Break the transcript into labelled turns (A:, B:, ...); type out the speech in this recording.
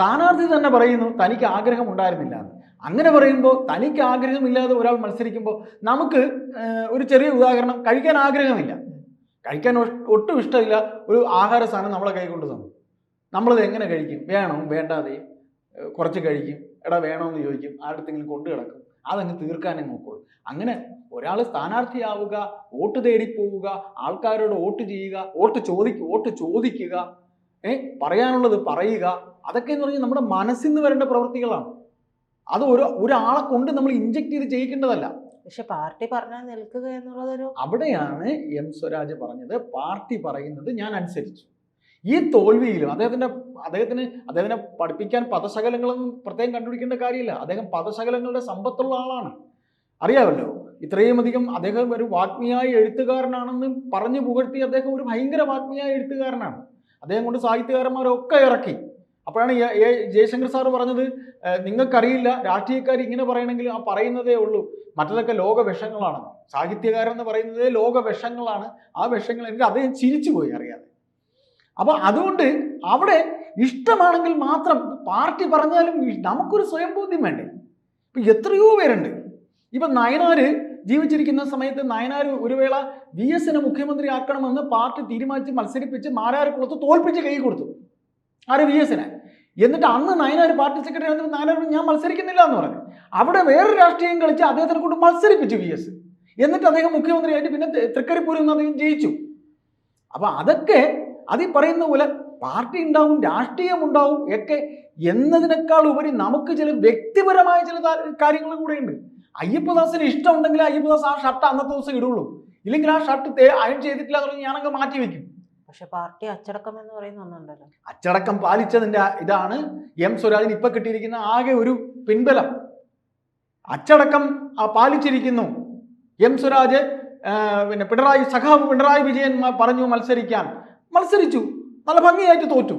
A: സ്ഥാനാർത്ഥി തന്നെ പറയുന്നു തനിക്ക് ആഗ്രഹം ഉണ്ടായിരുന്നില്ല എന്ന്. അങ്ങനെ പറയുമ്പോൾ തനിക്ക് ആഗ്രഹമില്ലാതെ ഒരാൾ മത്സരിക്കുമ്പോൾ നമുക്ക് ഒരു ചെറിയ ഉദാഹരണം, കഴിക്കാൻ ആഗ്രഹമില്ല, കഴിക്കാൻ ഒട്ടും ഇഷ്ടമില്ല ഒരു ആഹാര സാധനം നമ്മളെ കൈ കൊണ്ട് തന്നു, നമ്മളത് എങ്ങനെ കഴിക്കും? വേണോ വേണ്ടാതെ കുറച്ച് കഴിക്കും, എടാ വേണമെന്ന് ചോദിക്കും, ആരുടെങ്കിലും കൊണ്ടു കിടക്കും, അതങ്ങ് തീർക്കാനേ നോക്കുള്ളൂ. അങ്ങനെ ഒരാൾ സ്ഥാനാർത്ഥിയാവുക, വോട്ട് തേടി പോവുക, ആൾക്കാരോട് വോട്ട് ചെയ്യുക, വോട്ട് ചോദിക്കുക, പറയാനുള്ളത് പറയുക, അതൊക്കെ എന്ന് പറഞ്ഞാൽ നമ്മുടെ മനസ്സിൽ നിന്ന് വരേണ്ട പ്രവൃത്തികളാണ്. അത് ഒരാളെ കൊണ്ട് നമ്മൾ ഇൻജക്ട് ചെയ്ത് ചെയ്യിക്കേണ്ടതല്ല.
B: പക്ഷെ പാർട്ടി പറഞ്ഞാൽ നിൽക്കുക എന്നുള്ളതൊരു,
A: അവിടെയാണ് എം സ്വരാജ് പറഞ്ഞത് പാർട്ടി പറയുന്നത് ഞാൻ അനുസരിച്ചു. ഈ തോൽവിയിലും അദ്ദേഹത്തിനെ പഠിപ്പിക്കാൻ പദശകലങ്ങളൊന്നും പ്രത്യേകം കണ്ടുപിടിക്കേണ്ട കാര്യമില്ല. അദ്ദേഹം പദശകലങ്ങളുടെ സമ്പത്തുള്ള ആളാണ്, അറിയാമല്ലോ. ഇത്രയും അധികം അദ്ദേഹം ഒരു വാഗ്മിയായ എഴുത്തുകാരനാണെന്ന് പറഞ്ഞു പുകഴ്ത്തി അദ്ദേഹം ഒരു ഭയങ്കര വാഗ്മിയായ എഴുത്തുകാരനാണ്. അദ്ദേഹം കൊണ്ട് സാഹിത്യകാരന്മാരൊക്കെ ഇറക്കി. അപ്പോഴാണ് ജയശങ്കർ സാറ് പറഞ്ഞത്, നിങ്ങൾക്കറിയില്ല, രാഷ്ട്രീയക്കാർ ഇങ്ങനെ പറയണമെങ്കിൽ ആ പറയുന്നതേ ഉള്ളൂ, മറ്റതൊക്കെ ലോക വിഷങ്ങളാണ്. സാഹിത്യകാരൻ എന്ന് പറയുന്നത് ലോക വിഷങ്ങളാണ്, ആ വിഷങ്ങൾ. എനിക്ക് അദ്ദേഹം ചിരിച്ചു പോയി അറിയാതെ. അപ്പൊ അതുകൊണ്ട് അവിടെ ഇഷ്ടമാണെങ്കിൽ മാത്രം പാർട്ടി പറഞ്ഞാലും നമുക്കൊരു സ്വയം ബോധ്യം വേണ്ടേ? ഇപ്പൊ എത്രയോ പേരുണ്ട്. ഇപ്പൊ നയനാര് ജീവിച്ചിരിക്കുന്ന സമയത്ത് നയനാർ ഒരു വേള VS മുഖ്യമന്ത്രി ആക്കണമെന്ന് പാർട്ടി തീരുമാനിച്ച് മത്സരിപ്പിച്ച് മാരാർകുളത്ത് തോൽപ്പിച്ച് കൈ കൊടുത്തു. ആര്? VS. എന്നിട്ട് അന്ന് നയനാർ പാർട്ടി സെക്രട്ടറി ആയിരുന്നു. നയനാർ ഞാൻ മത്സരിക്കുന്നില്ല എന്ന് പറഞ്ഞു. അവിടെ വേറെ രാഷ്ട്രീയം കളിച്ച് അദ്ദേഹത്തിനെ കൊണ്ട് മത്സരിപ്പിച്ചു VS. എന്നിട്ട് അദ്ദേഹം മുഖ്യമന്ത്രിയായിട്ട് പിന്നെ തൃക്കരിപ്പൂരിൽ നിന്ന് അദ്ദേഹം ജയിച്ചു. അപ്പൊ അതൊക്കെ അതീ പറയുന്ന പോലെ പാർട്ടി ഉണ്ടാവും, രാഷ്ട്രീയം ഉണ്ടാവും ഒക്കെ എന്നതിനേക്കാൾ ഉപരി നമുക്ക് ചില വ്യക്തിപരമായ ചില കാര്യങ്ങൾ കൂടെ ഉണ്ട്. അയ്യപ്പദാസിന് ഇഷ്ടമുണ്ടെങ്കിൽ അയ്യപ്പദാസ് ആ ഷർട്ട് അന്നത്തെ ദിവസം ഇടുള്ളൂ, ഇല്ലെങ്കിൽ ആ ഷർട്ട് അയൺ ചെയ്തിട്ടില്ല എന്ന് പറഞ്ഞ് ഞാനങ്ങ് മാറ്റി വെക്കും.
B: പക്ഷെ പാർട്ടി അച്ചടക്കം എന്ന് പറയുന്ന ഒന്നുണ്ടല്ലോ.
A: അച്ചടക്കം പാലിച്ചതിന്റെ ഇതാണ് എം സ്വരാജിന് ഇപ്പൊ കിട്ടിയിരിക്കുന്ന ആകെ ഒരു പിൻബലം. അച്ചടക്കം പാലിച്ചിരിക്കുന്നു എം സ്വരാജ്. പിന്നെ സഖാവ് പിണറായി വിജയൻ പറഞ്ഞു മത്സരിക്കാൻ, മത്സരിച്ചു, നല്ല ഭംഗിയായിട്ട് തോറ്റു.